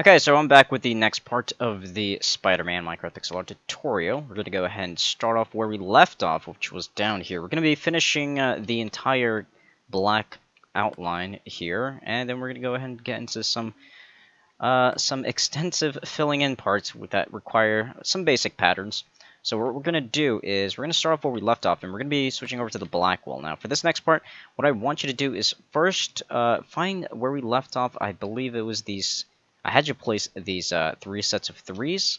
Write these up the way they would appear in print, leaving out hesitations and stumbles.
Okay, so I'm back with the next part of the Spider-Man Minecraft Pixel Art tutorial. We're going to go ahead and start off where we left off, which was down here. We're going to be finishing the entire black outline here, and then we're going to go ahead and get into some extensive filling in parts that require some basic patterns. So what we're going to do is we're going to start off where we left off, and we're going to be switching over to the black wall. Now, for this next part, what I want you to do is first find where we left off. I believe it was these... I had you place these 3 sets of 3s.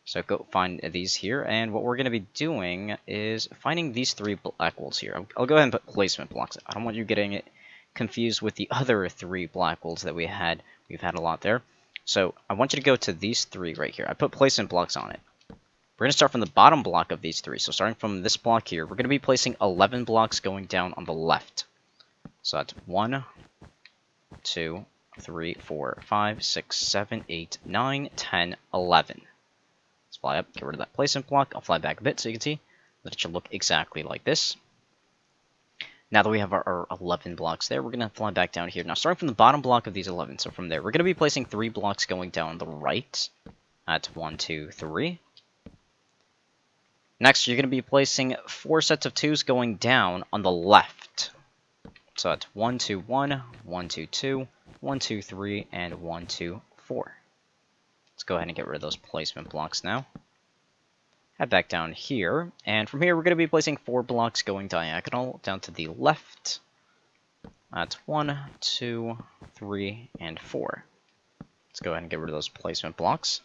So go find these here, and what we're going to be doing is finding these 3 black walls here. I'll go ahead and put placement blocks. I don't want you getting it confused with the other 3 black walls that we had. We've had a lot there. So I want you to go to these 3 right here. I put placement blocks on it. We're going to start from the bottom block of these 3. So starting from this block here, we're going to be placing 11 blocks going down on the left. So that's 1, 2, 3, 4, 5, 6, 7, 8, 9, 10, 11. Let's fly up, get rid of that placement block. I'll fly back a bit so you can see that it should look exactly like this. Now that we have our 11 blocks there, we're going to fly back down here. Now starting from the bottom block of these 11, so from there, we're going to be placing 3 blocks going down on the right. That's 1, 2, 3. Next, you're going to be placing 4 sets of 2s going down on the left. So that's 1, 2, 1, 1, 2, 2, 1, 2, 3, and 1, 2, 4. Let's go ahead and get rid of those placement blocks now. Head back down here, and from here we're going to be placing 4 blocks going diagonal down to the left. That's 1, 2, 3, and 4. Let's go ahead and get rid of those placement blocks.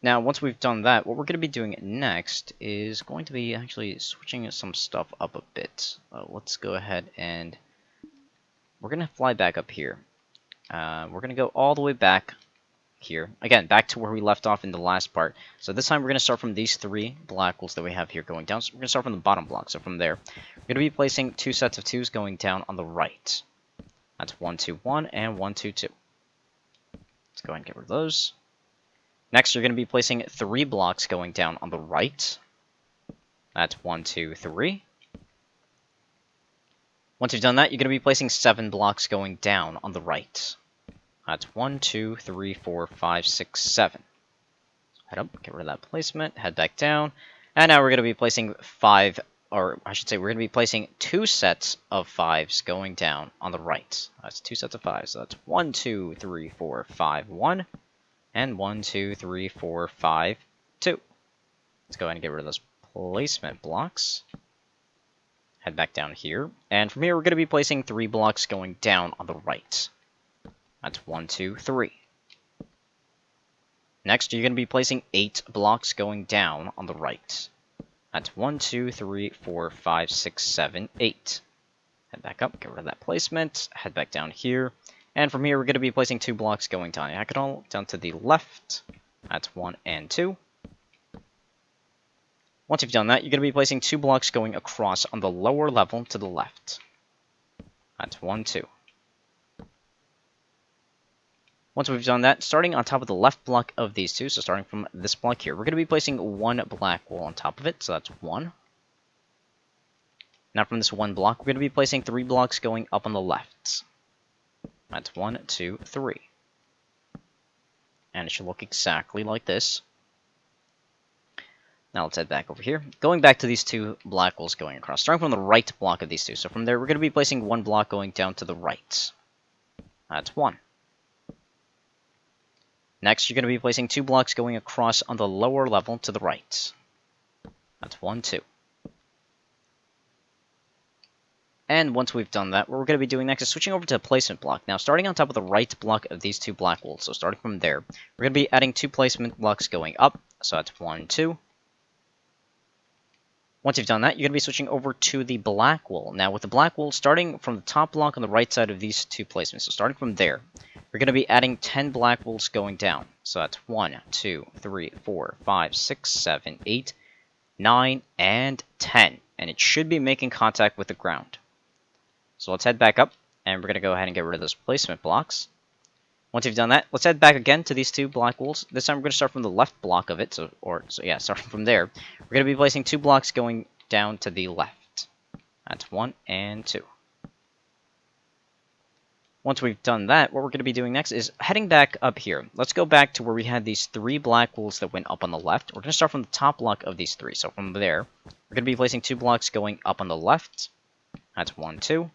Now, once we've done that, what we're going to be doing next is going to be actually switching some stuff up a bit. Let's go ahead and we're going to fly back up here. We're going to go all the way back here. Again, back to where we left off in the last part. So this time we're going to start from these 3 black walls that we have here going down. So we're going to start from the bottom block. So from there, we're going to be placing 2 sets of 2s going down on the right. That's 1, 2, 1, and 1, 2, 2. Let's go ahead and get rid of those. Next, you're going to be placing 3 blocks going down on the right. That's 1, 2, 3. Once you've done that, you're going to be placing 7 blocks going down on the right. That's 1, 2, 3, 4, 5, 6, 7. Head up, get rid of that placement, head back down. And now we're going to be placing 5, or I should say we're going to be placing 2 sets of 5s going down on the right. That's 2 sets of 5s. So that's 1, 2, 3, 4, 5, 1. And 1, 2, 3, 4, 5, 2. Let's go ahead and get rid of those placement blocks. Head back down here. And from here, we're going to be placing 3 blocks going down on the right. That's 1, 2, 3. Next, you're going to be placing 8 blocks going down on the right. That's 1, 2, 3, 4, 5, 6, 7, 8. Head back up, get rid of that placement. Head back down here. And from here, we're going to be placing 2 blocks going diagonal down to the left. That's 1 and 2. Once you've done that, you're going to be placing 2 blocks going across on the lower level to the left. That's 1, 2. Once we've done that, starting on top of the left block of these 2, so starting from this block here, we're going to be placing 1 black wall on top of it, so that's 1. Now from this 1 block, we're going to be placing 3 blocks going up on the left. That's 1, 2, 3. And it should look exactly like this. Now let's head back over here. Going back to these 2 black walls going across. Starting from the right block of these 2. So from there, we're going to be placing 1 block going down to the right. That's 1. Next, you're going to be placing 2 blocks going across on the lower level to the right. That's 1, 2. And once we've done that, what we're going to be doing next is switching over to a placement block. Now, starting on top of the right block of these 2 black walls, so starting from there, we're going to be adding 2 placement blocks going up. So that's 1, 2. Once you've done that, you're going to be switching over to the black wall. Now, with the black wall, starting from the top block on the right side of these 2 placements, so starting from there, we're going to be adding 10 black walls going down. So that's 1, 2, 3, 4, 5, 6, 7, 8, 9, and 10. And it should be making contact with the ground. So let's head back up, and we're going to go ahead and get rid of those placement blocks. Once you've done that, let's head back again to these 2 black walls. This time we're going to start from the left block of it, starting from there. We're going to be placing 2 blocks going down to the left. That's 1 and 2. Once we've done that, what we're going to be doing next is heading back up here. Let's go back to where we had these 3 black walls that went up on the left. We're going to start from the top block of these 3. So from there, we're going to be placing 2 blocks going up on the left. That's 1, 2.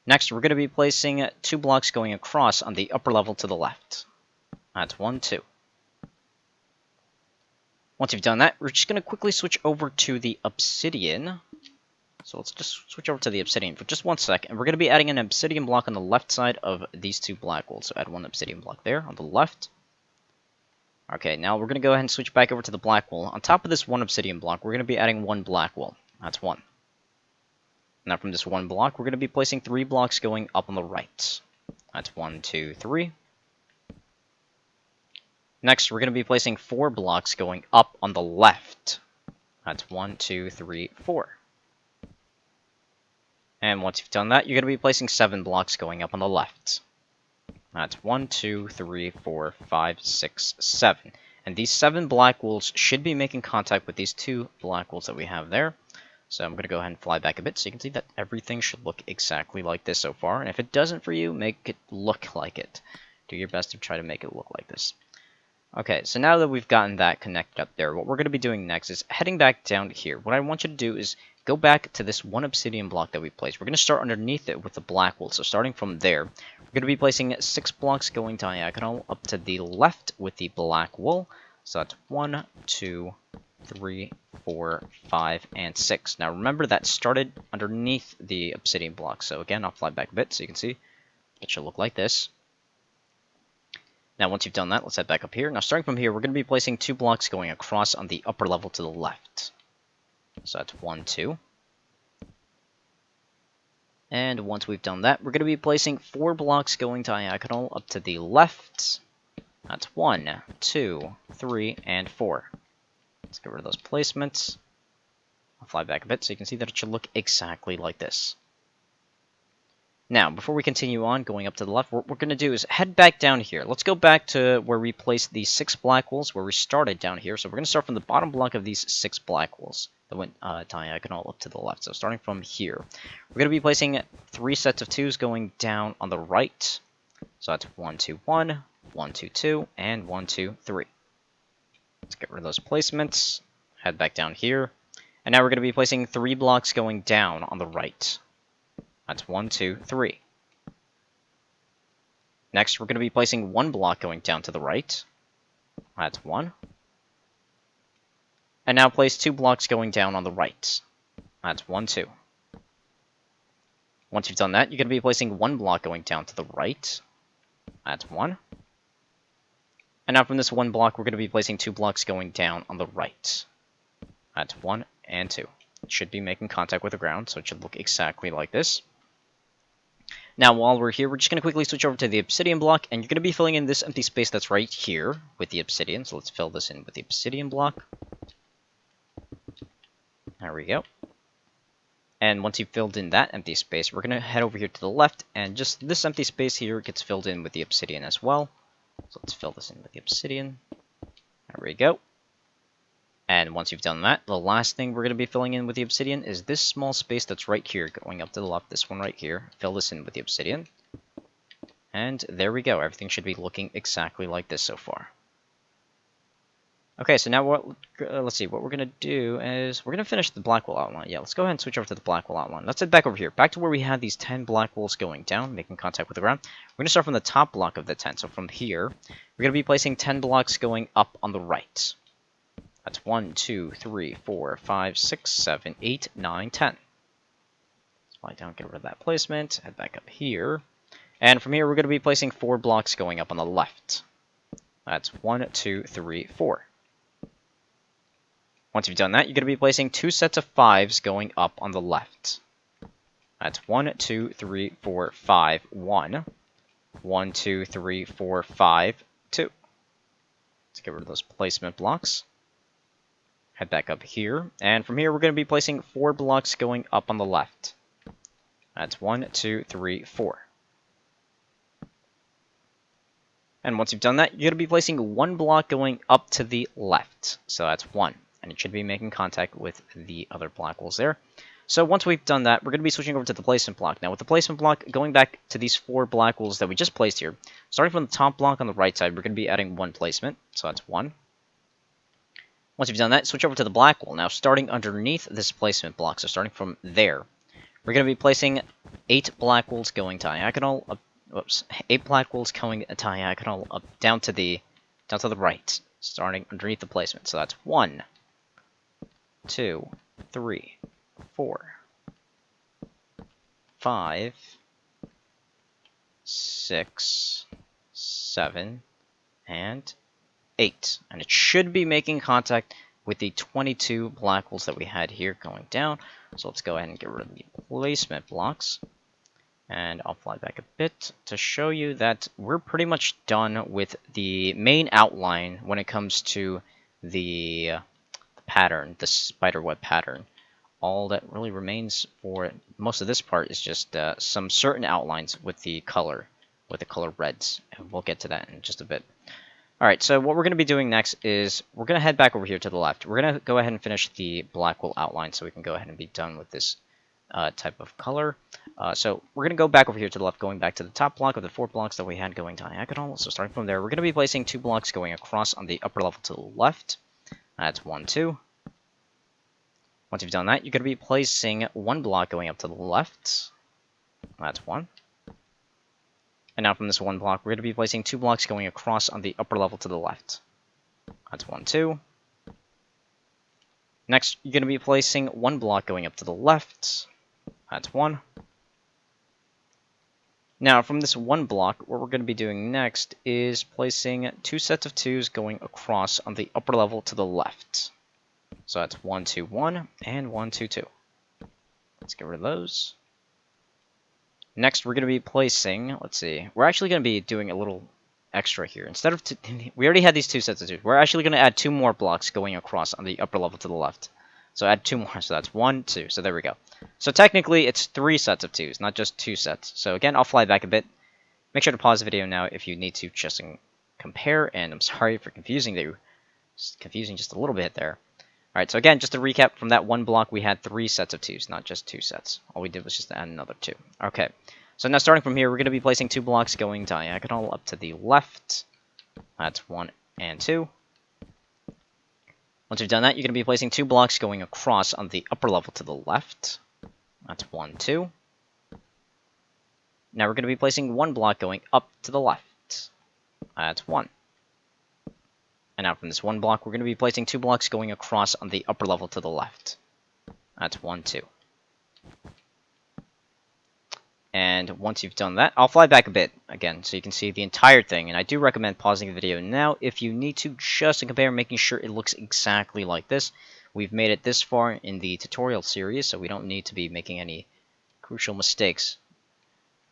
Next, we're going to be placing 2 blocks going across on the upper level to the left. That's 1, 2. Once you've done that, we're just going to quickly switch over to the obsidian. So let's just switch over to the obsidian for just 1 sec, and we're going to be adding an obsidian block on the left side of these 2 black walls. So add 1 obsidian block there on the left. Okay, now we're going to go ahead and switch back over to the black wall. On top of this 1 obsidian block, we're going to be adding 1 black wall. That's 1. Now from this 1 block, we're going to be placing 3 blocks going up on the right. That's 1, 2, 3. Next, we're going to be placing 4 blocks going up on the left. That's 1, 2, 3, 4. And once you've done that, you're going to be placing 7 blocks going up on the left. That's 1, 2, 3, 4, 5, 6, 7. And these 7 black walls should be making contact with these 2 black walls that we have there. So I'm going to go ahead and fly back a bit so you can see that everything should look exactly like this so far. And if it doesn't for you, make it look like it. Do your best to try to make it look like this. Okay, so now that we've gotten that connected up there, what we're going to be doing next is heading back down here. What I want you to do is go back to this 1 obsidian block that we placed. We're going to start underneath it with the black wool. So starting from there, we're going to be placing 6 blocks going diagonal up to the left with the black wool. So that's 1, 2, 3, 4, 5, and 6. Now remember that started underneath the obsidian block. So again, I'll fly back a bit so you can see it should look like this. Now once you've done that, let's head back up here. Now starting from here, we're going to be placing 2 blocks going across on the upper level to the left. So that's 1, 2. And once we've done that, we're going to be placing 4 blocks going diagonal up to the left. That's 1, 2, 3, and 4. Let's get rid of those placements. I'll fly back a bit so you can see that it should look exactly like this. Now, before we continue on, going up to the left, what we're going to do is head back down here. Let's go back to where we placed these 6 black walls, where we started down here. So we're going to start from the bottom block of these 6 black walls that went diagonal up to the left. So starting from here, we're going to be placing 3 sets of 2s going down on the right. So that's 1, 2, 1, 1, 2, 2, and 1, 2, 3. Let's get rid of those placements. Head back down here. And now we're going to be placing 3 blocks going down on the right. That's 1, 2, 3. Next, we're going to be placing 1 block going down to the right. That's 1. And now place 2 blocks going down on the right. That's 1, 2. Once you've done that, you're going to be placing 1 block going down to the right. That's 1. And now from this 1 block, we're going to be placing 2 blocks going down on the right. That's 1 and 2. It should be making contact with the ground, so it should look exactly like this. Now, while we're here, we're just going to quickly switch over to the obsidian block, and you're going to be filling in this empty space that's right here with the obsidian. So let's fill this in with the obsidian block. There we go. And once you've filled in that empty space, we're going to head over here to the left, and just this empty space here gets filled in with the obsidian as well. So let's fill this in with the obsidian. There we go. And once you've done that, the last thing we're going to be filling in with the obsidian is this small space that's right here, going up to the left, this one right here. Fill this in with the obsidian. And there we go. Everything should be looking exactly like this so far. Okay, so now let's see, what we're going to do is, we're going to finish the black wool outline. Yeah, let's go ahead and switch over to the black wool outline. Let's head back over here, back to where we had these 10 black wools going down, making contact with the ground. We're going to start from the top block of the 10. So from here, we're going to be placing 10 blocks going up on the right. That's 1, 2, 3, 4, 5, 6, 7, 8, 9, 10. Let's fly down, get rid of that placement, head back up here. And from here, we're going to be placing 4 blocks going up on the left. That's 1, 2, 3, 4. Once you've done that, you're going to be placing 2 sets of 5s going up on the left. That's 1, 2, 3, 4, 5, 1. 1, 2, 3, 4, 5, 2. Let's get rid of those placement blocks. Head back up here, and from here we're going to be placing 4 blocks going up on the left. That's 1, 2, 3, 4. And once you've done that, you're going to be placing 1 block going up to the left. So that's 1, and it should be making contact with the other black walls there. So once we've done that, we're going to be switching over to the placement block. Now with the placement block, going back to these 4 black wools that we just placed here, starting from the top block on the right side, we're going to be adding 1 placement. So that's 1. Once you've done that, switch over to the black wool. Now starting underneath this placement block, so starting from there, we're going to be placing 8 black wools going diagonal, 8 black wools going diagonal up down to the right, starting underneath the placement. So that's 1, 2, 3, 4, 5, 6, 7, and 8. And it should be making contact with the 22 black holes that we had here going down. So let's go ahead and get rid of the placement blocks. And I'll fly back a bit to show you that we're pretty much done with the main outline when it comes to the pattern, the spiderweb pattern. All that really remains for most of this part is just some certain outlines with the color reds, and we'll get to that in just a bit. Alright, so what we're going to be doing next is we're going to head back over here to the left. We're going to go ahead and finish the black wool outline so we can go ahead and be done with this type of color. So we're going to go back over here to the left, going back to the top block of the 4 blocks that we had going diagonal. So starting from there, we're going to be placing 2 blocks going across on the upper level to the left. That's 1, 2. Once you've done that, you're going to be placing 1 block going up to the left. That's 1. And now from this 1 block, we're going to be placing 2 blocks going across on the upper level to the left. That's 1, 2. Next, you're going to be placing 1 block going up to the left. That's 1. Now, from this 1 block, what we're going to be doing next is placing 2 sets of 2s going across on the upper level to the left. So that's 1, 2, 1, and 1, 2, 2. Let's get rid of those. Next, we're going to be placing, let's see, we're actually going to be doing a little extra here. Instead of, we already had these 2 sets of 2s. We're actually going to add 2 more blocks going across on the upper level to the left. So add 2 more, so that's 1, 2. So there we go. So technically, it's 3 sets of 2s, not just 2 sets. So again, I'll fly back a bit. Make sure to pause the video now if you need to just compare, and I'm sorry for confusing just a little bit there. Alright, so again, just to recap, from that 1 block, we had 3 sets of 2s, not just 2 sets. All we did was just add another 2. Okay, so now starting from here, we're going to be placing 2 blocks going diagonal up to the left. That's 1 and 2. Once you've done that, you're going to be placing 2 blocks going across on the upper level to the left. That's 1, 2. Now we're going to be placing 1 block going up to the left. That's 1. And now from this 1 block, we're going to be placing 2 blocks going across on the upper level to the left. That's 1, 2. And once you've done that, I'll fly back a bit again so you can see the entire thing. And I do recommend pausing the video now if you need to, just to compare, making sure it looks exactly like this. We've made it this far in the tutorial series, so we don't need to be making any crucial mistakes.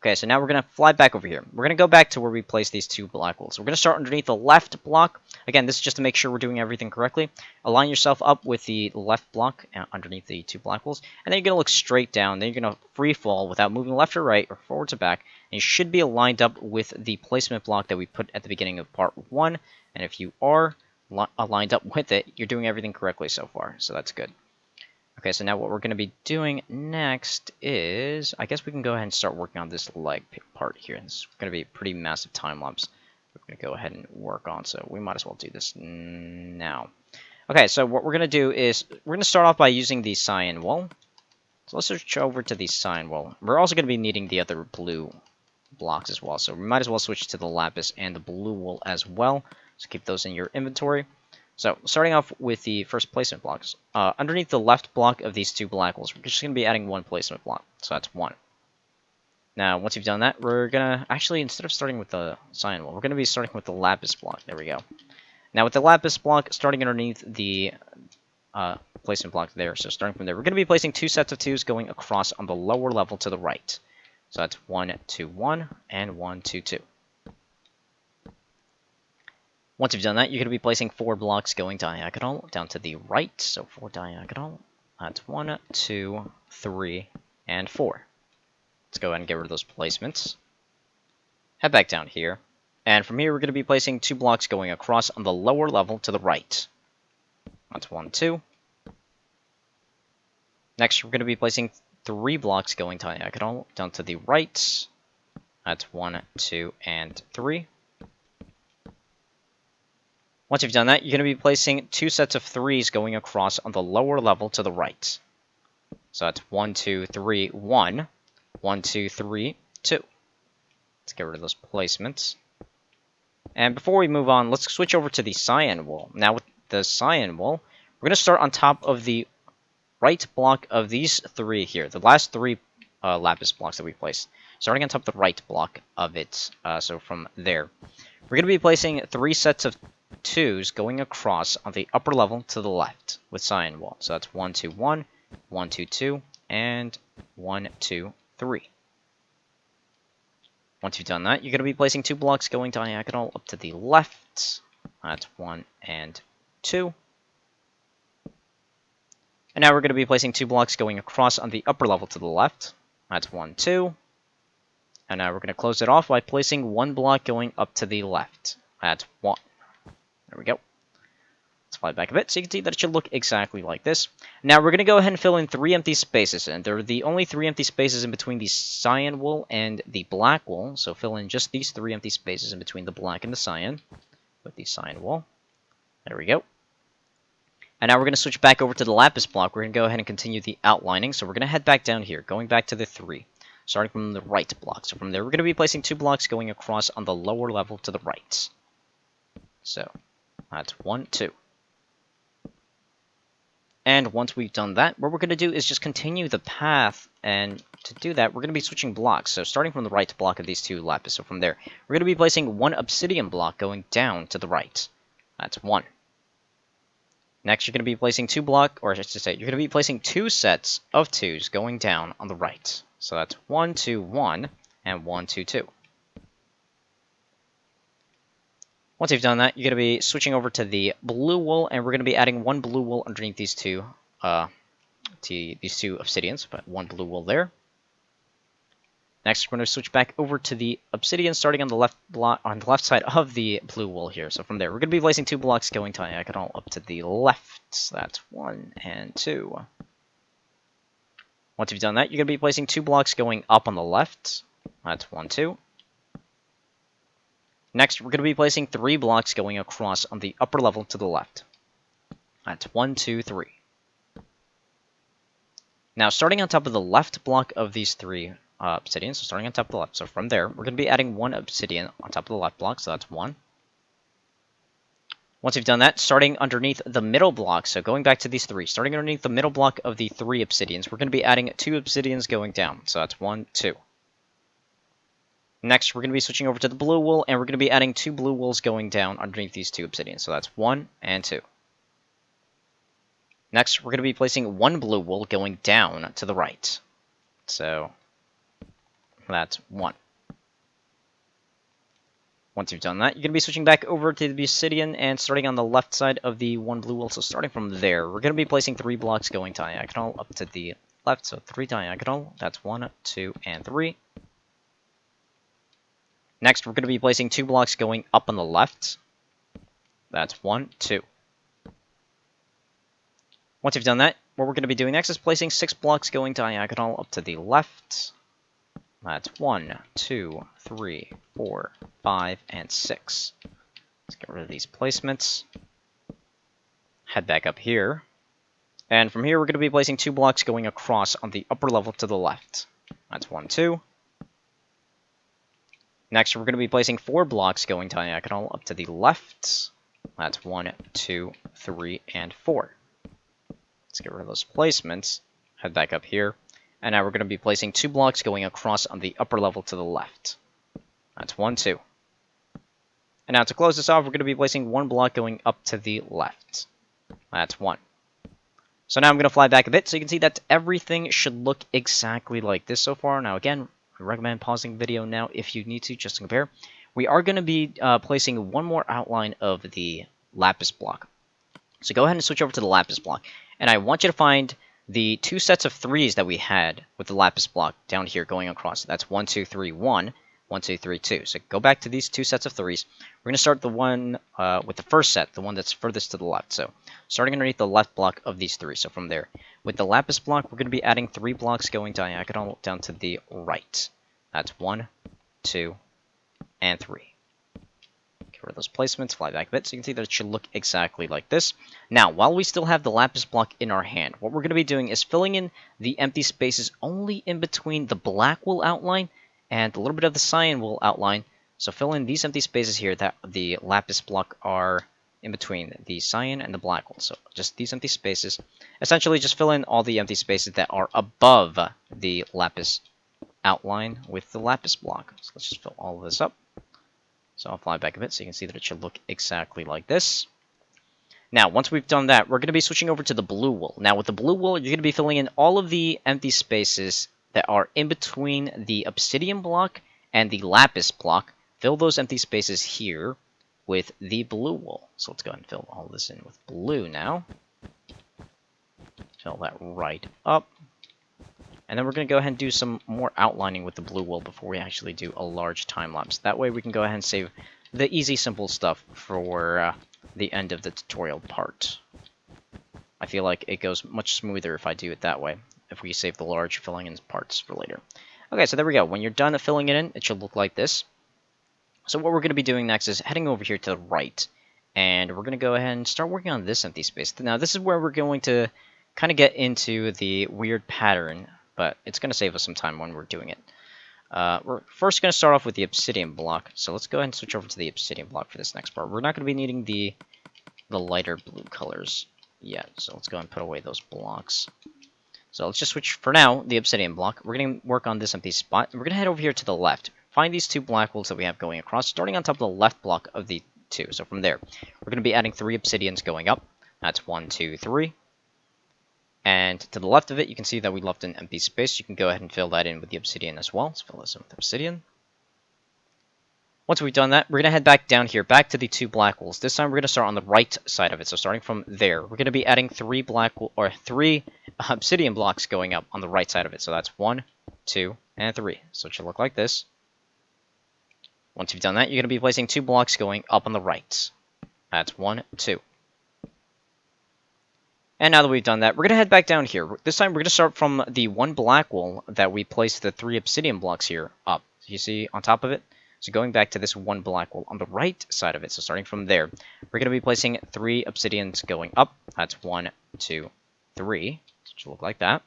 Okay, so now we're going to fly back over here. We're going to go back to where we placed these 2 black wools. We're going to start underneath the left block. Again, this is just to make sure we're doing everything correctly. Align yourself up with the left block underneath the 2 black wools. And then you're going to look straight down. Then you're going to free fall without moving left or right or forward to back. And you should be aligned up with the placement block that we put at the beginning of part 1. And if you are aligned up with it, you're doing everything correctly so far. So that's good. Okay, so now what we're going to be doing next is, I guess we can go ahead and start working on this leg part here. This is going to be a pretty massive time lapse we're going to go ahead and work on, so we might as well do this now. Okay, so what we're going to do is, we're going to start off by using the cyan wool. So let's switch over to the cyan wool. We're also going to be needing the other blue blocks as well, so we might as well switch to the lapis and the blue wool as well. So keep those in your inventory. So, starting off with the first placement blocks. Underneath the left block of these 2 black wools, we're just going to be adding 1 placement block. So that's 1. Now, once you've done that, we're going to, actually, instead of starting with the cyan wool, we're going to be starting with the lapis block. There we go. Now, with the lapis block, starting underneath the placement block there, so starting from there, we're going to be placing 2 sets of 2s going across on the lower level to the right. So that's 1, 2, 1, and 1, 2, 2. Once you've done that, you're going to be placing 4 blocks going diagonal down to the right. So 4 diagonal. That's 1, 2, 3, and 4. Let's go ahead and get rid of those placements. Head back down here. And from here, we're going to be placing 2 blocks going across on the lower level to the right. That's 1, 2. Next, we're going to be placing 3 blocks going diagonal down to the right. That's 1, 2, and 3. Once you've done that, you're going to be placing 2 sets of 3s going across on the lower level to the right. So that's 1, 2, 3, 1. 1, 2, 3, 2. Let's get rid of those placements. And before we move on, let's switch over to the cyan wool. Now with the cyan wool, we're going to start on top of the right block of these 3 here. The last 3 lapis blocks that we placed. Starting on top of the right block of it. So from there. We're going to be placing 3 sets of 2s going across on the upper level to the left with cyan wool. So that's 1, 2, 1, 1, 2, 2, and 1, 2, 3. Once you've done that, you're going to be placing 2 blocks going diagonal up to the left. That's 1 and 2. And now we're going to be placing 2 blocks going across on the upper level to the left. That's 1, 2. And now we're going to close it off by placing 1 block going up to the left. That's 1. There we go. Let's fly back a bit so you can see that it should look exactly like this. Now we're going to go ahead and fill in 3 empty spaces, and they're the only 3 empty spaces in between the cyan wool and the black wool. So fill in just these 3 empty spaces in between the black and the cyan with the cyan wool. There we go. And now we're going to switch back over to the lapis block. We're going to go ahead and continue the outlining. So we're going to head back down here, going back to the 3, starting from the right block. So from there, we're going to be placing 2 blocks going across on the lower level to the right. So that's 1, 2. And once we've done that, what we're going to do is just continue the path, and to do that, we're going to be switching blocks. So starting from the right block of these 2 lapis, so from there, we're going to be placing 1 obsidian block going down to the right. That's 1. Next, you're going to be placing 2 block, or I should say, you're going to be placing 2 sets of 2s going down on the right. So that's 1, 2, 1, and 1, 2, 2. Once you've done that, you're going to be switching over to the blue wool, and we're going to be adding 1 blue wool underneath these 2 obsidians, but 1 blue wool there. Next, we're going to switch back over to the obsidian, starting on the left side of the blue wool here. So from there, we're going to be placing 2 blocks going diagonal up to the left. So that's 1 and 2. Once you've done that, you're going to be placing 2 blocks going up on the left. That's 1, 2. Next, we're going to be placing 3 blocks going across on the upper level to the left. That's 1, 2, 3. Now, starting on top of the left block of these 3 obsidians, so starting on top of the left, so from there, we're going to be adding 1 obsidian on top of the left block, so that's 1. Once you've done that, starting underneath the middle block, so going back to these 3, starting underneath the middle block of the 3 obsidians, we're going to be adding 2 obsidians going down, so that's 1, 2. Next, we're going to be switching over to the blue wool, and we're going to be adding 2 blue wools going down underneath these 2 obsidians. So that's 1 and 2. Next, we're going to be placing 1 blue wool going down to the right. So that's 1. Once you've done that, you're going to be switching back over to the obsidian and starting on the left side of the 1 blue wool. So starting from there, we're going to be placing 3 blocks going diagonal up to the left. So 3 diagonal. That's 1, 2, and 3. Next, we're going to be placing 2 blocks going up on the left. That's 1, 2. Once you've done that, what we're going to be doing next is placing 6 blocks going diagonal up to the left. That's 1, 2, 3, 4, 5, and 6. Let's get rid of these placements. Head back up here. And from here, we're going to be placing 2 blocks going across on the upper level to the left. That's 1, 2. Next, we're going to be placing 4 blocks going diagonal up to the left. That's 1, 2, 3, and 4. Let's get rid of those placements. Head back up here. And now we're going to be placing 2 blocks going across on the upper level to the left. That's 1, 2. And now to close this off, we're going to be placing 1 block going up to the left. That's 1. So now I'm going to fly back a bit so you can see that everything should look exactly like this so far. Now again, I recommend pausing the video now if you need to, just to compare. We are going to be placing 1 more outline of the lapis block. So go ahead and switch over to the lapis block. And I want you to find the 2 sets of 3s that we had with the lapis block down here going across. That's 1, 2, 3, 1, 1, 2, 3, 2. So go back to these 2 sets of 3s. We're going to start the one with the first set, the one that's furthest to the left. So starting underneath the left block of these 3. So from there, With the lapis block, we're going to be adding 3 blocks going diagonal down to the right. That's 1, 2, and 3. Get rid of those placements, fly back a bit, so you can see that it should look exactly like this. Now, while we still have the lapis block in our hand, what we're going to be doing is filling in the empty spaces only in between the black wool outline and a little bit of the cyan wool outline. So fill in these empty spaces here that the lapis block are in between the cyan and the black wool. So just these empty spaces. Essentially, just fill in all the empty spaces that are above the lapis outline with the lapis block. So let's just fill all of this up. So I'll fly back a bit so you can see that it should look exactly like this. Now, once we've done that, we're going to be switching over to the blue wool. Now, with the blue wool, you're going to be filling in all of the empty spaces that are in between the obsidian block and the lapis block. Fill those empty spaces here with the blue wool. So let's go ahead and fill all this in with blue now. Fill that right up. And then we're going to go ahead and do some more outlining with the blue wool before we actually do a large time lapse. That way we can go ahead and save the easy, simple stuff for the end of the tutorial part. I feel like it goes much smoother if I do it that way, if we save the large filling in parts for later. Okay, so there we go. When you're done filling it in, it should look like this. So what we're going to be doing next is heading over here to the right, and we're going to go ahead and start working on this empty space. Now, this is where we're going to kind of get into the weird pattern, but it's going to save us some time when we're doing it. We're first going to start off with the obsidian block, so let's go ahead and switch over to the obsidian block for this next part. We're not going to be needing the lighter blue colors yet, so let's go ahead and put away those blocks. So let's just switch, for now, the obsidian block. We're going to work on this empty spot, and we're going to head over here to the left. Find these 2 black wools that we have going across, starting on top of the left block of the 2. So from there, we're going to be adding 3 obsidians going up. That's 1, 2, 3. And to the left of it, you can see that we left an empty space. You can go ahead and fill that in with the obsidian as well. Let's fill this in with obsidian. Once we've done that, we're going to head back down here, back to the 2 black wools. This time, we're going to start on the right side of it. So starting from there, we're going to be adding 3 obsidian blocks going up on the right side of it. So that's 1, 2, and 3. So it should look like this. Once you've done that, you're going to be placing 2 blocks going up on the right. That's 1, 2. And now that we've done that, we're going to head back down here. This time, we're going to start from the 1 black wool that we placed the 3 obsidian blocks here up. You see on top of it? So going back to this 1 black wool on the right side of it, so starting from there, we're going to be placing 3 obsidians going up. That's 1, 2, 3. So it should look like that.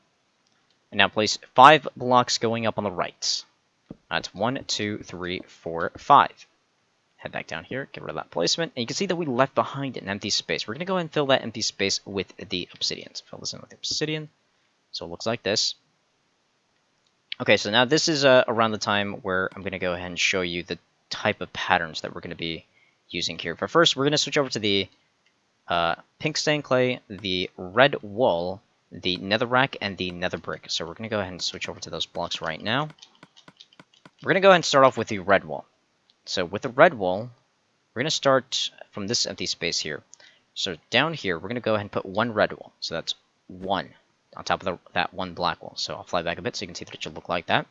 And now place 5 blocks going up on the right. That's 1, 2, 3, 4, 5. Head back down here, get rid of that placement, and you can see that we left behind an empty space. We're going to go ahead and fill that empty space with the obsidian. So fill this in with the obsidian. So it looks like this. Okay, so now this is around the time where I'm going to go ahead and show you the type of patterns that we're going to be using here. But first, we're going to switch over to the pink stained clay, the red wool, the netherrack, and the nether brick. So we're going to go ahead and switch over to those blocks right now. We're going to go ahead and start off with the red wool. So with the red wool, we're going to start from this empty space here. So down here, we're going to go ahead and put 1 red wool. So that's 1 on top of that 1 black wool. So I'll fly back a bit so you can see that it should look like that.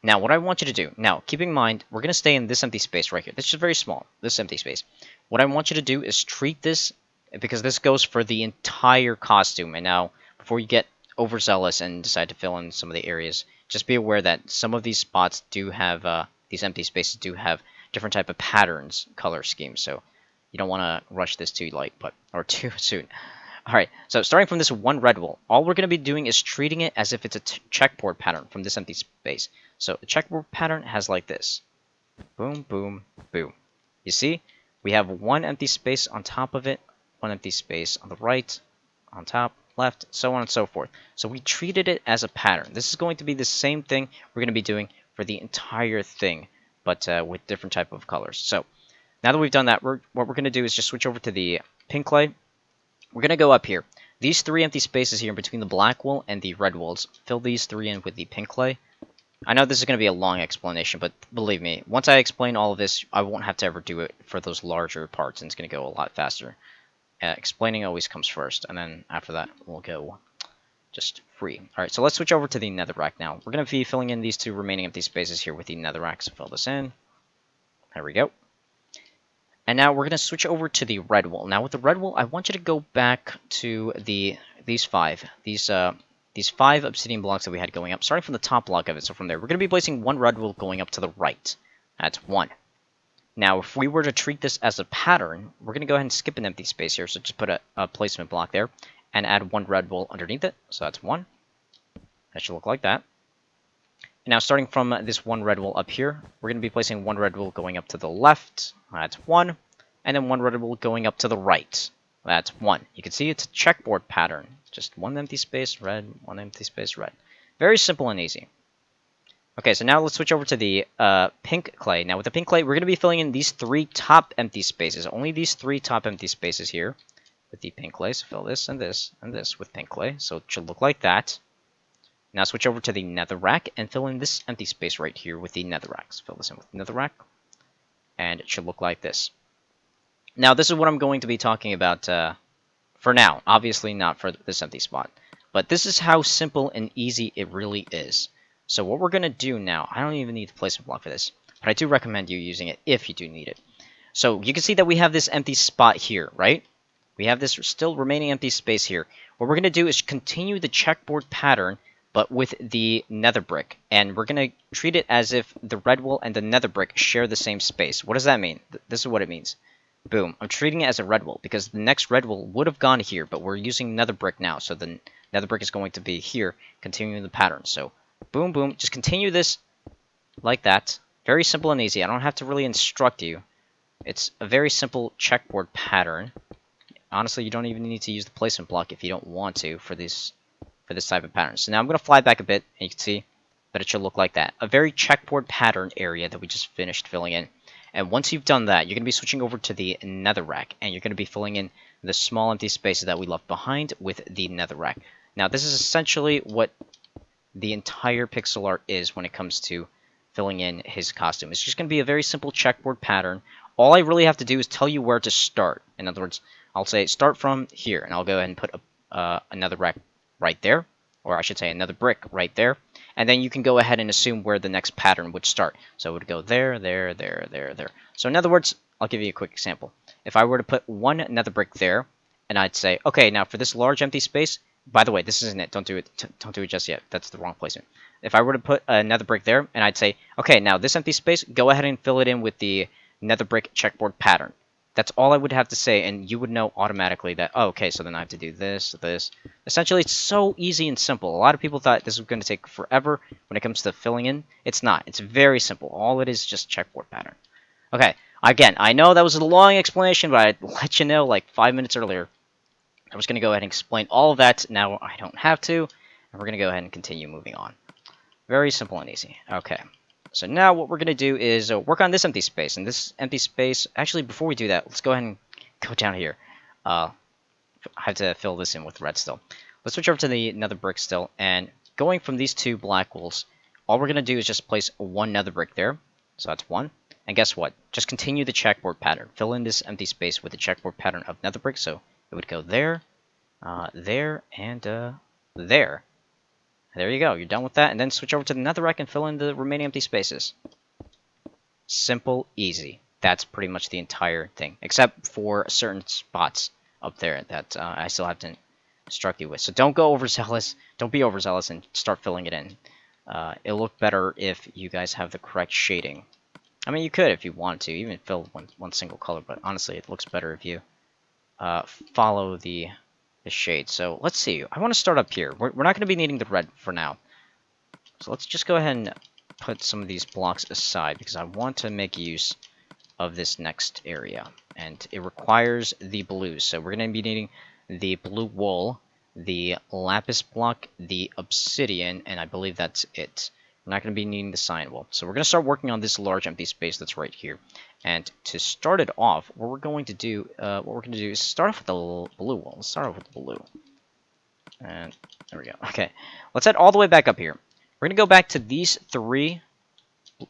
Now, what I want you to do, now, keep in mind, we're going to stay in this empty space right here. This is very small, this empty space. What I want you to do is treat this, because this goes for the entire costume. And now, before you get overzealous and decide to fill in some of the areas, just be aware that some of these spots do have, these empty spaces do have different type of patterns, color schemes, so you don't want to rush this too late, or too soon. Alright, so starting from this 1 red wool, all we're going to be doing is treating it as if it's a checkboard pattern from this empty space. So the checkboard pattern has like this. Boom, boom, boom. You see? We have 1 empty space on top of it, 1 empty space on the right, on top, left, so on and so forth. So we treated it as a pattern. This is going to be the same thing we're going to be doing for the entire thing, but with different type of colors. So now that we've done that, what we're going to do is just switch over to the pink clay. We're going to go up here. These 3 empty spaces here in between the black wool and the red wools, fill these 3 in with the pink clay. I know this is going to be a long explanation, but believe me, once I explain all of this, I won't have to ever do it for those larger parts, and it's going to go a lot faster. Explaining always comes first, and then after that, we'll go just free. Alright, so let's switch over to the netherrack now. We're going to be filling in these 2 remaining empty spaces here with the netherrack, so fill this in. There we go. And now we're going to switch over to the red wool. Now with the red wool, I want you to go back to the these five obsidian blocks that we had going up, starting from the top block of it. So from there, we're going to be placing one red wool going up to the right. That's one. Now, if we were to treat this as a pattern, we're going to go ahead and skip an empty space here. So just put a placement block there and add one red wool underneath it. So that's one. That should look like that. Now, starting from this one red wool up here, we're going to be placing one red wool going up to the left. That's one. And then one red wool going up to the right. That's one. You can see it's a checkboard pattern. Just one empty space, red, one empty space, red. Very simple and easy. Okay, so now let's switch over to the pink clay. Now, with the pink clay, we're going to be filling in these three top empty spaces. Only these three top empty spaces here with the pink clay. So fill this and this and this with pink clay. So it should look like that. Now switch over to the nether rack and fill in this empty space right here with the nether rack. So fill this in with nether rack. And it should look like this. Now, this is what I'm going to be talking about for now. Obviously not for this empty spot. But this is how simple and easy it really is. So what we're going to do now, I don't even need the placement block for this, but I do recommend you using it if you do need it. So you can see that we have this empty spot here, right? We have this still remaining empty space here. What we're going to do is continue the checkboard pattern, but with the nether brick. And we're going to treat it as if the red wool and the nether brick share the same space. What does that mean? This is what it means. Boom. I'm treating it as a red wool because the next red wool would have gone here, but we're using nether brick now. So the nether brick is going to be here, continuing the pattern. So boom, boom. Just continue this like that. Very simple and easy. I don't have to really instruct you. It's a very simple checkboard pattern. Honestly, you don't even need to use the placement block if you don't want to for this type of pattern. So now I'm going to fly back a bit, and you can see that it should look like that. A very checkboard pattern area that we just finished filling in. And once you've done that, you're going to be switching over to the nether rack, and you're going to be filling in the small empty spaces that we left behind with the nether rack. Now, this is essentially what the entire pixel art is when it comes to filling in his costume. It's just going to be a very simple checkboard pattern. All I really have to do is tell you where to start. In other words, I'll say start from here, and I'll go ahead and put another rack right there, or I should say another brick right there, and then you can go ahead and assume where the next pattern would start. So it would go there, there, there, there, there. So in other words, I'll give you a quick example. If I were to put one nether brick there, and I'd say, okay, now for this large empty space, by the way, this isn't it. Don't do it. Don't do it just yet. That's the wrong placement. If I were to put another brick there, and I'd say, okay, now this empty space, go ahead and fill it in with the nether brick checkboard pattern. That's all I would have to say, and you would know automatically that, oh, okay, so then I have to do this, this. Essentially, it's so easy and simple. A lot of people thought this was going to take forever when it comes to filling in. It's not. It's very simple. All it is just checkboard pattern. Okay, again, I know that was a long explanation, but I'd let you know like 5 minutes earlier. I was going to go ahead and explain all of that. Now I don't have to, and we're going to go ahead and continue moving on. Very simple and easy. Okay. So now what we're going to do is work on this empty space. And this empty space, actually, before we do that, let's go ahead and go down here. I have to fill this in with red still. Let's switch over to the nether brick still. And going from these two black wools, all we're going to do is just place one nether brick there. So that's one. And guess what? Just continue the checkboard pattern. Fill in this empty space with the checkboard pattern of nether brick. So it would go there, there, and there. There you go. You're done with that. And then switch over to the nether rack and fill in the remaining empty spaces. Simple, easy. That's pretty much the entire thing. Except for certain spots up there that I still have to instruct you with. So don't go overzealous. Don't be overzealous and start filling it in. It'll look better if you guys have the correct shading. I mean, you could if you want to. Even fill one single color. But honestly, it looks better if you follow the shade. So let's see. I want to start up here. We're not going to be needing the red for now. So let's just go ahead and put some of these blocks aside because I want to make use of this next area. And it requires the blues. So we're going to be needing the blue wool, the lapis block, the obsidian, and I believe that's it. We're not going to be needing the cyan wool. So we're going to start working on this large empty space that's right here. And to start it off, what we're going to do is start off with the blue wool. Let's start off with the blue. And there we go. Okay, let's head all the way back up here. We're going to go back to these three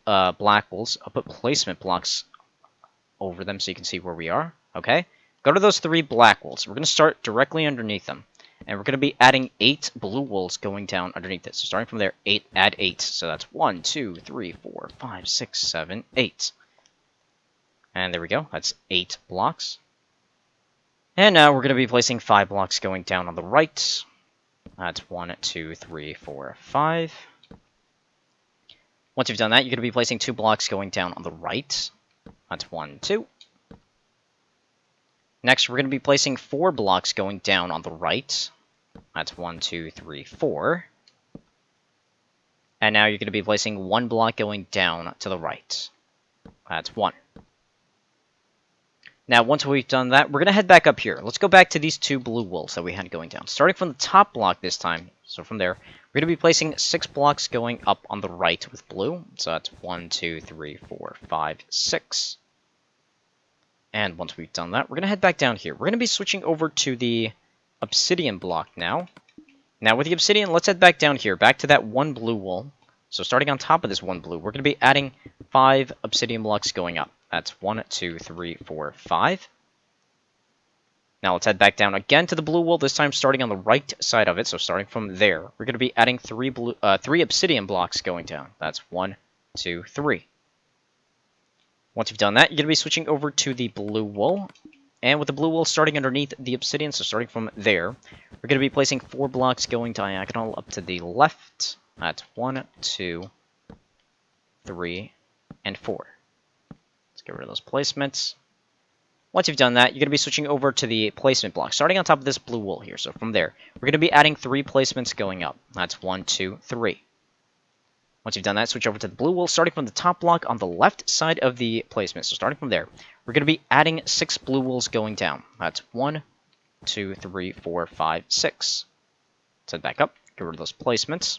black wools. I'll put placement blocks over them so you can see where we are. Okay, go to those three black wools. We're going to start directly underneath them. And we're going to be adding 8 blue wools going down underneath it. So starting from there, add 8. So that's 1, 2, 3, 4, 5, 6, 7, 8. And there we go. That's 8 blocks. And now we're going to be placing 5 blocks going down on the right. That's 1, 2, 3, 4, 5. Once you've done that, you're going to be placing 2 blocks going down on the right. That's 1, 2. Next, we're going to be placing 4 blocks going down on the right. That's 1, 2, 3, 4. And now you're going to be placing 1 block going down to the right. That's 1. Now, once we've done that, we're going to head back up here. Let's go back to these 2 blue walls that we had going down. Starting from the top block this time, so from there, we're going to be placing 6 blocks going up on the right with blue. So that's 1, 2, 3, 4, 5, 6. And once we've done that, we're going to head back down here. We're going to be switching over to the obsidian block now. Now, with the obsidian, let's head back down here, back to that 1 blue wall. So starting on top of this 1 blue, we're going to be adding 5 obsidian blocks going up. That's 1, 2, 3, 4, 5. Now let's head back down again to the blue wall, this time starting on the right side of it. So starting from there, we're going to be adding 3 obsidian blocks going down. That's 1, 2, 3. Once you've done that, you're going to be switching over to the blue wall. And with the blue wall starting underneath the obsidian, so starting from there, we're going to be placing 4 blocks going diagonal up to the left. That's 1, 2, 3, and 4. Let's get rid of those placements. Once you've done that, you're going to be switching over to the placement block, starting on top of this blue wall here. So from there, we're going to be adding 3 placements going up. That's 1, 2, 3. Once you've done that, switch over to the blue wall, starting from the top block on the left side of the placement. So starting from there, we're going to be adding 6 blue walls going down. That's 1, 2, 3, 4, 5, 6. Let's head back up, get rid of those placements.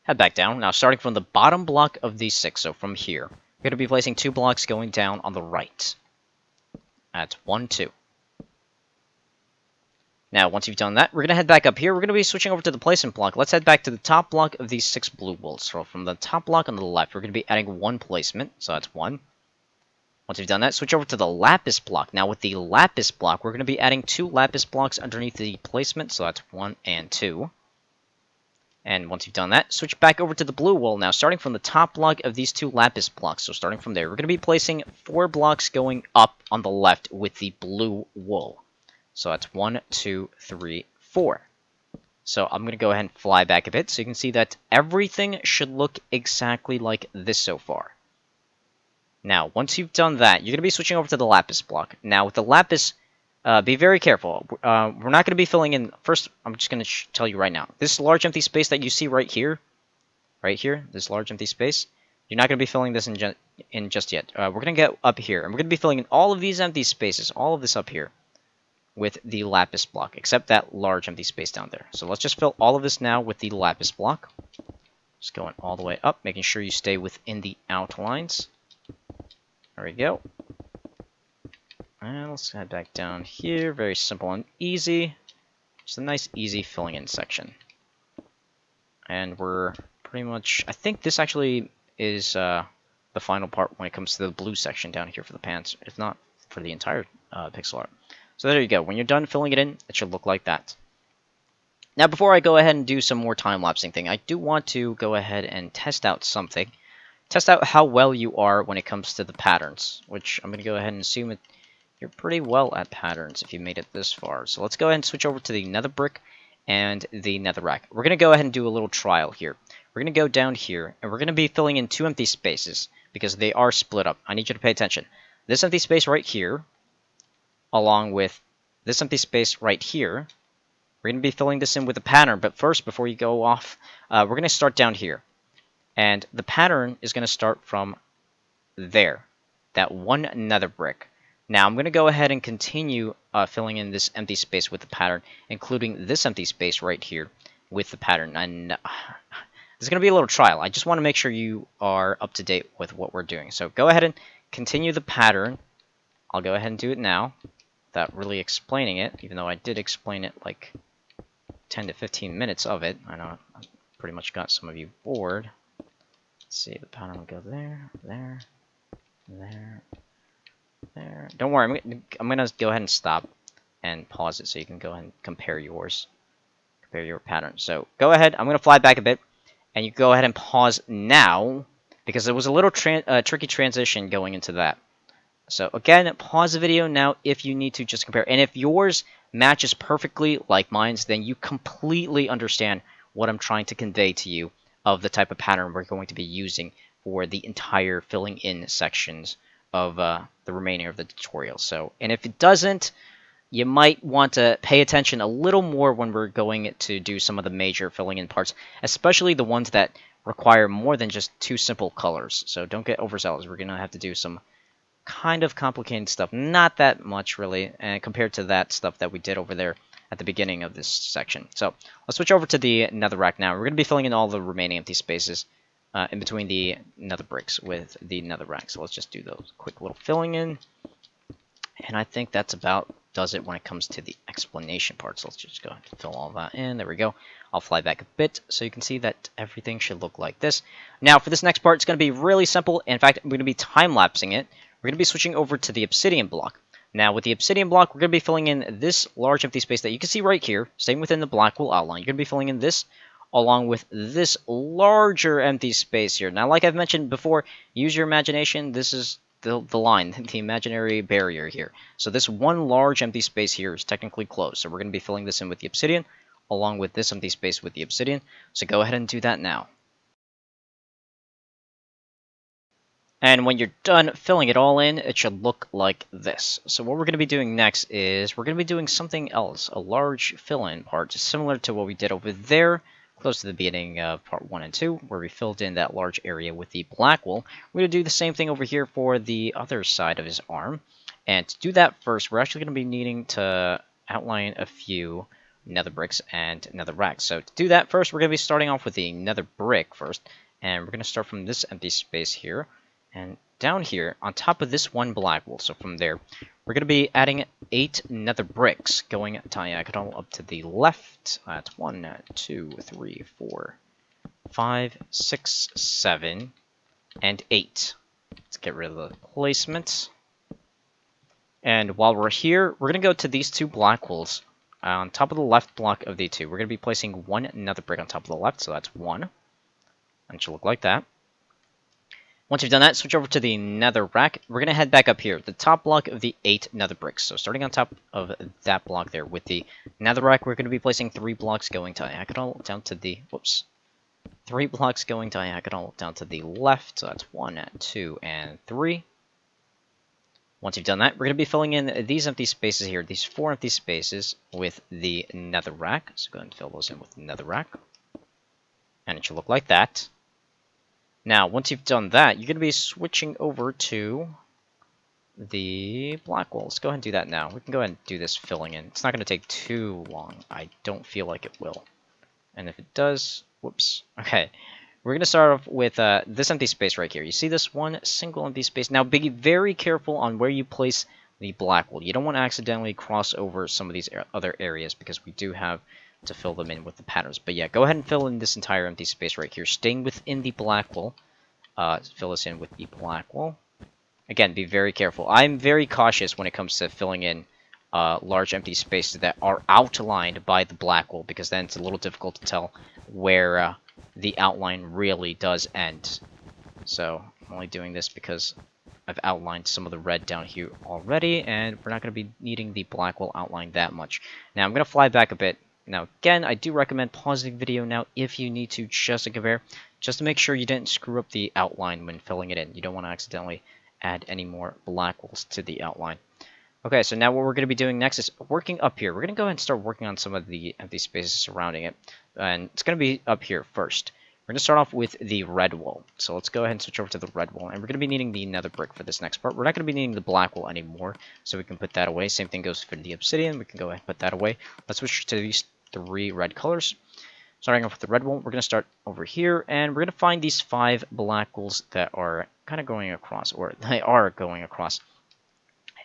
Head back down. Now starting from the bottom block of these 6, so from here, we're going to be placing 2 blocks going down on the right. That's 1, 2. Now, once you've done that, we're going to head back up here. We're going to be switching over to the placement block. Let's head back to the top block of these 6 blue walls. So from the top block on the left, we're going to be adding 1 placement. So that's 1. Once you've done that, switch over to the lapis block. Now, with the lapis block, we're going to be adding 2 lapis blocks underneath the placement. So that's 1 and 2. And once you've done that, switch back over to the blue wall. Now, starting from the top block of these 2 lapis blocks, so starting from there, we're going to be placing 4 blocks going up on the left with the blue wall. So that's 1, 2, 3, 4. So I'm going to go ahead and fly back a bit so you can see that everything should look exactly like this so far. Now, once you've done that, you're going to be switching over to the lapis block. Now, with the lapis, be very careful. We're not going to be filling in... First, I'm just going to tell you right now. This large empty space that you see right here, this large empty space, you're not going to be filling this in just yet. We're going to get up here, and we're going to be filling in all of these empty spaces, all of this up here, with the lapis block, except that large empty space down there. So let's just fill all of this now with the lapis block. Just going all the way up, making sure you stay within the outlines. There we go. And let's head back down here. Very simple and easy. Just a nice, easy filling in section. And we're pretty much... I think this actually is the final part when it comes to the blue section down here for the pants. If not for the entire pixel art. So there you go. When you're done filling it in, it should look like that. Now, before I go ahead and do some more time-lapsing thing, I do want to go ahead and test out something. Test out how well you are when it comes to the patterns, which I'm going to go ahead and assume that you're pretty well at patterns if you made it this far. So let's go ahead and switch over to the nether brick and the netherrack. We're going to go ahead and do a little trial here. We're going to go down here, and we're going to be filling in 2 empty spaces because they are split up. I need you to pay attention. This empty space right here, along with this empty space right here, we're going to be filling this in with a pattern. But first, before you go off, we're going to start down here. And the pattern is going to start from there, that 1 nether brick. Now, I'm going to go ahead and continue filling in this empty space with the pattern, including this empty space right here with the pattern. And there's going to be a little trial. I just want to make sure you are up to date with what we're doing. So go ahead and continue the pattern. I'll go ahead and do it now without really explaining it, even though I did explain it like 10 to 15 minutes of it. I know I pretty much got some of you bored. Let's see, the pattern will go there, there, there, there. Don't worry, I'm gonna go ahead and stop and pause it so you can go ahead and compare yours. Compare your pattern. So go ahead, I'm gonna fly back a bit, and you go ahead and pause now, because there was a little tricky transition going into that. So again, pause the video now if you need to just compare. And if yours matches perfectly like mine's, then you completely understand what I'm trying to convey to you of the type of pattern we're going to be using for the entire filling in sections of the remaining of the tutorial. So, and if it doesn't, you might want to pay attention a little more when we're going to do some of the major filling in parts, especially the ones that require more than just two simple colors. So don't get overzealous. We're going to have to do some kind of complicated stuff. Not that much, really, compared to that stuff that we did over there at the beginning of this section. So let's switch over to the nether rack now. We're going to be filling in all the remaining empty spaces in between the nether bricks with the nether rack. So let's just do those quick little filling in. And I think that's about does it when it comes to the explanation part. So let's just go ahead and fill all that in. There we go. I'll fly back a bit so you can see that everything should look like this. Now, for this next part, it's going to be really simple. In fact, I'm going to be time-lapsing it. We're going to be switching over to the obsidian block. Now, with the obsidian block, we're going to be filling in this large empty space that you can see right here, staying within the black wool outline. You're going to be filling in this along with this larger empty space here. Now, like I've mentioned before, use your imagination. This is the line, the imaginary barrier here. So this one large empty space here is technically closed. So we're going to be filling this in with the obsidian, along with this empty space with the obsidian. So go ahead and do that now. And when you're done filling it all in, it should look like this. So what we're going to be doing next is we're going to be doing something else, a large fill-in part, similar to what we did over there, close to the beginning of part 1 and 2, where we filled in that large area with the black wool. We're going to do the same thing over here for the other side of his arm. And to do that first, we're actually going to be needing to outline a few nether bricks and nether racks. So to do that first, we're going to be starting off with the nether brick first. And we're going to start from this empty space here. And down here, on top of this one black wool, so from there, we're going to be adding 8 nether bricks going diagonal up to the left. That's 1, 2, 3, 4, 5, 6, 7, and 8. Let's get rid of the placement. And while we're here, we're going to go to these 2 black wools. On top of the left block of the 2, we're going to be placing 1 nether brick on top of the left, so that's 1. And it should look like that. Once you've done that, switch over to the nether rack. We're going to head back up here, the top block of the 8 nether bricks. So starting on top of that block there with the nether rack, we're going to be placing 3 blocks going diagonal down to the, 3 blocks going diagonal down to the left. So that's 1, 2, and 3. Once you've done that, we're going to be filling in these empty spaces here, these 4 empty spaces with the nether rack. So go ahead and fill those in with the nether rack. And it should look like that. Now, once you've done that, you're going to be switching over to the black wool. Let's go ahead and do that now. We can go ahead and do this filling in. It's not going to take too long. I don't feel like it will. And if it does, whoops. Okay, we're going to start off with this empty space right here. You see this one single empty space? Now, be very careful on where you place the black wool. You don't want to accidentally cross over some of these other areas because we do have to fill them in with the patterns. But yeah, go ahead and fill in this entire empty space right here, staying within the black wool. Fill this in with the black wool. Again, be very careful. I'm very cautious when it comes to filling in large empty spaces that are outlined by the black wool, because then it's a little difficult to tell where the outline really does end. So I'm only doing this because I've outlined some of the red down here already, and we're not going to be needing the black wool outline that much. Now I'm going to fly back a bit. Now, again, I do recommend pausing the video now if you need to, just to compare, just to make sure you didn't screw up the outline when filling it in. You don't want to accidentally add any more black wools to the outline. Okay, so now what we're going to be doing next is working up here. We're going to go ahead and start working on some of the empty spaces surrounding it. And it's going to be up here first. We're going to start off with the red wool. So let's go ahead and switch over to the red wool. And we're going to be needing the nether brick for this next part. We're not going to be needing the black wool anymore, so we can put that away. Same thing goes for the obsidian. We can go ahead and put that away. Let's switch to these 3 red colors. Starting off with the red wool, we're going to start over here, and we're going to find these 5 black wools that are kind of going across, or they are going across.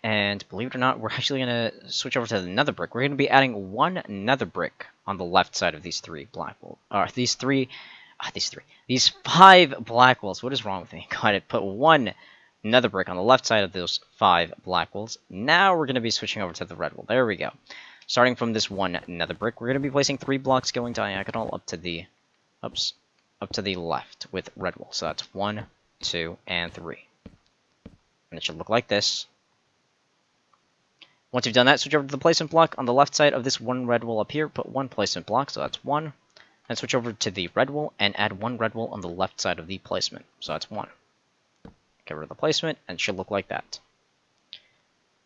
And believe it or not, we're actually going to switch over to the nether brick. We're going to be adding 1 nether brick on the left side of these 3 black wool. These 5 black wools. What is wrong with me? Go ahead and put 1 nether brick on the left side of those 5 black wools. Now we're going to be switching over to the red wool. There we go. Starting from this 1 nether brick, we're going to be placing 3 blocks going diagonal up to the left with red wool. So that's 1, 2, and 3. And it should look like this. Once you've done that, switch over to the placement block on the left side of this one red wool up here. Put one placement block, so that's one. And switch over to the red wool and add one red wool on the left side of the placement, so that's one. Get rid of the placement, and it should look like that.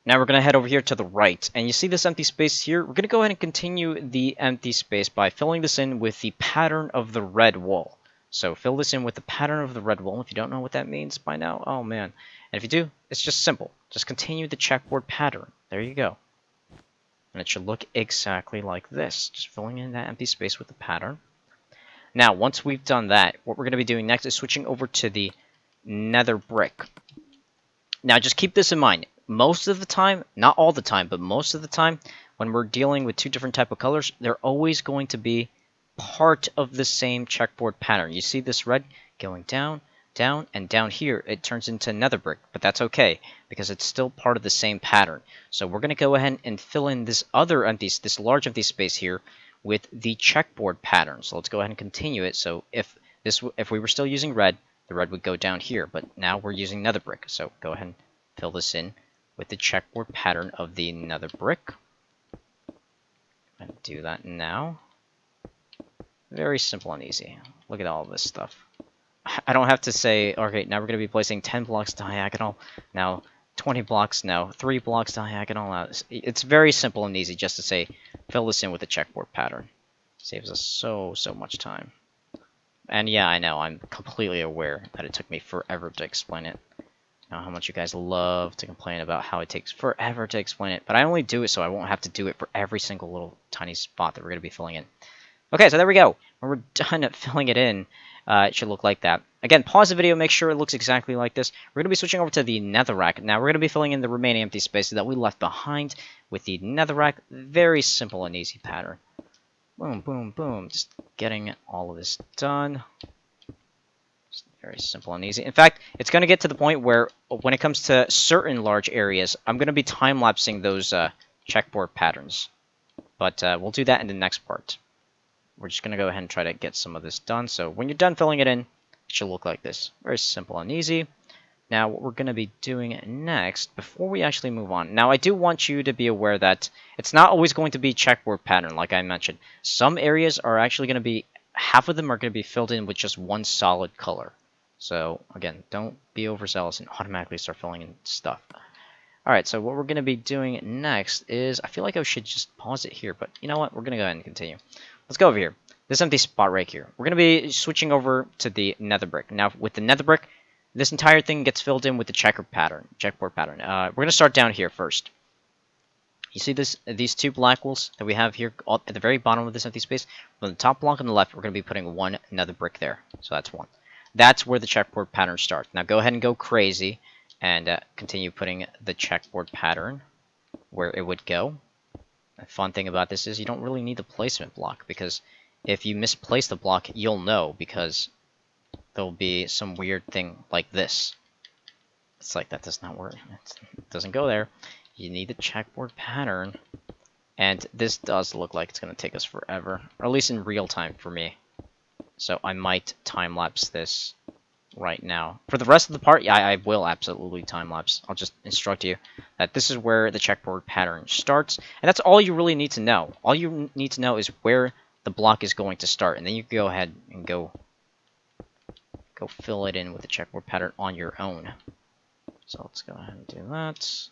Now we're going to head over here to the right, and you see this empty space here? We're going to go ahead and continue the empty space by filling this in with the pattern of the red wool. So fill this in with the pattern of the red wool. If you don't know what that means by now, oh man. And if you do, it's just simple. Just continue the checkboard pattern. There you go. And it should look exactly like this. Just filling in that empty space with the pattern. Now, once we've done that, what we're going to be doing next is switching over to the nether brick. Now, just keep this in mind. Most of the time, not all the time, but most of the time, when we're dealing with two different type of colors, they're always going to be part of the same checkboard pattern. You see this red going down, down, and down here, it turns into nether brick, but that's okay, because it's still part of the same pattern. So we're going to go ahead and fill in this large empty space here with the checkboard pattern. So let's go ahead and continue it. So if we were still using red, the red would go down here, but now we're using nether brick. So go ahead and fill this in with the checkboard pattern of the nether brick. And do that now. Very simple and easy. Look at all this stuff. I don't have to say, okay, now we're going to be placing 10 blocks diagonal, now 20 blocks, now 3 blocks diagonal. Now it's very simple and easy just to say, fill this in with the checkboard pattern. Saves us so much time. And yeah, I know, I'm completely aware that it took me forever to explain it. I know how much you guys love to complain about how it takes forever to explain it, but I only do it so I won't have to do it for every single little tiny spot that we're going to be filling in. Okay, so there we go. When we're done at filling it in, it should look like that. Again, pause the video, make sure it looks exactly like this. We're going to be switching over to the netherrack. Now, we're going to be filling in the remaining empty spaces that we left behind with the netherrack. Very simple and easy pattern. Boom, boom, boom. Just getting all of this done. Just very simple and easy. In fact, it's going to get to the point where when it comes to certain large areas, I'm going to be time-lapsing those checkboard patterns. But we'll do that in the next part. We're just going to go ahead and try to get some of this done. So when you're done filling it in, it should look like this. Very simple and easy. Now what we're going to be doing next, before we actually move on. Now I do want you to be aware that it's not always going to be checkboard pattern like I mentioned. Some areas are actually going to be, half of them are going to be filled in with just one solid color. So again, don't be overzealous and automatically start filling in stuff. Alright, so what we're going to be doing next is, I feel like I should just pause it here, but you know what, we're going to go ahead and continue. Let's go over here. This empty spot right here. We're going to be switching over to the nether brick. Now, with the nether brick, this entire thing gets filled in with the checkboard pattern. We're going to start down here first. You see these two black wools that we have here at the very bottom of this empty space? On the top block on the left, we're going to be putting one nether brick there. So that's one. That's where the checkboard pattern starts. Now, go ahead and go crazy and continue putting the checkboard pattern where it would go. The fun thing about this is you don't really need the placement block, because if you misplace the block, you'll know, because there'll be some weird thing like this. It's like, that does not work. It doesn't go there. You need the checkboard pattern, and this does look like it's going to take us forever, or at least in real time for me. So I might time-lapse this right now. For the rest of the part, yeah, I will absolutely time-lapse. I'll just instruct you that this is where the checkboard pattern starts, and that's all you really need to know. All you need to know is where the block is going to start, and then you can go ahead and go fill it in with the checkboard pattern on your own. So let's go ahead and do that.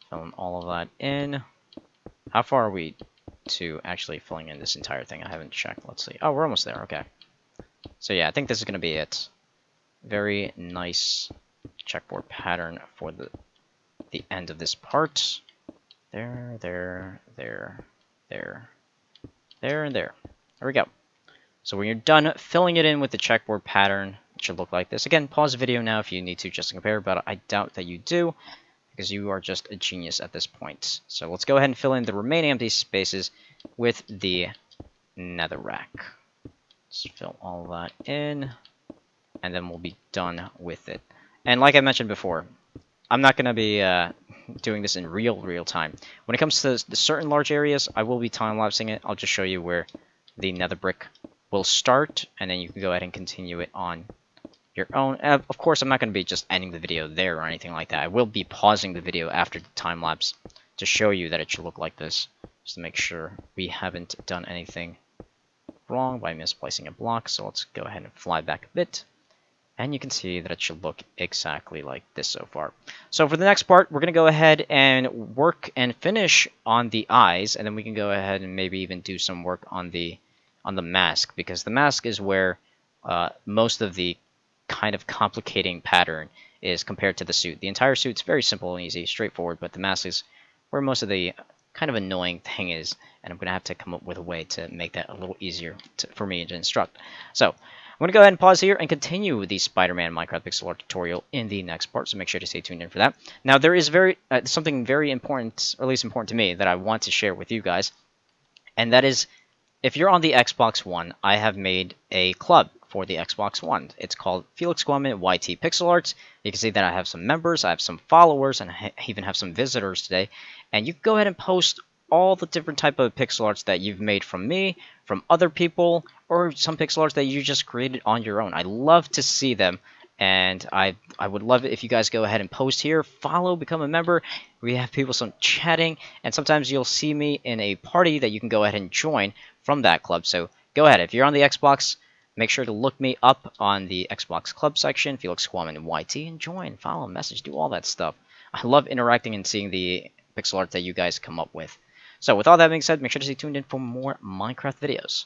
Fill all of that in. How far are we to actually filling in this entire thing? I haven't checked. Let's see. Oh, we're almost there. Okay. So yeah, I think this is going to be it. Very nice checkboard pattern for the end of this part. There, there, there, there, there, and there. There we go. So when you're done filling it in with the checkboard pattern, it should look like this. Again, pause the video now if you need to just to compare, but I doubt that you do, because you are just a genius at this point. So let's go ahead and fill in the remaining empty spaces with the netherrack. Let's fill all that in, and then we'll be done with it. And like I mentioned before, I'm not going to be doing this in real time. When it comes to the certain large areas, I will be time-lapsing it. I'll just show you where the nether brick will start, and then you can go ahead and continue it on your own. Of course, I'm not going to be just ending the video there or anything like that. I will be pausing the video after the time-lapse to show you that it should look like this, just to make sure we haven't done anything wrong by misplacing a block. So let's go ahead and fly back a bit. And you can see that it should look exactly like this so far. So for the next part, we're going to go ahead and work and finish on the eyes, and then we can go ahead and maybe even do some work on the mask, because the mask is where most of the kind of complicating pattern is compared to the suit. The entire suit's very simple and easy, straightforward, but the mask is where most of the kind of annoying thing is, and I'm going to have to come up with a way to make that a little easier for me to instruct. So I'm going to go ahead and pause here and continue the Spider-Man Minecraft pixel art tutorial in the next part, so make sure to stay tuned in for that. Now, there is something very important, or at least important to me, that I want to share with you guys, and that is, if you're on the Xbox One, I have made a club for the Xbox One. It's called Felix Guaman YT Pixel Arts. You can see that I have some members, I have some followers, and I even have some visitors today. And you can go ahead and post all the different type of pixel arts that you've made from me, from other people, or some pixel arts that you just created on your own. I love to see them, and I would love it if you guys go ahead and post here, follow, become a member. We have people some chatting, and sometimes you'll see me in a party that you can go ahead and join from that club. So go ahead, if you're on the Xbox, make sure to look me up on the Xbox Club section, Felix Guaman YT, and join, follow, message, do all that stuff. I love interacting and seeing the pixel art that you guys come up with. So with all that being said, make sure to stay tuned in for more Minecraft videos.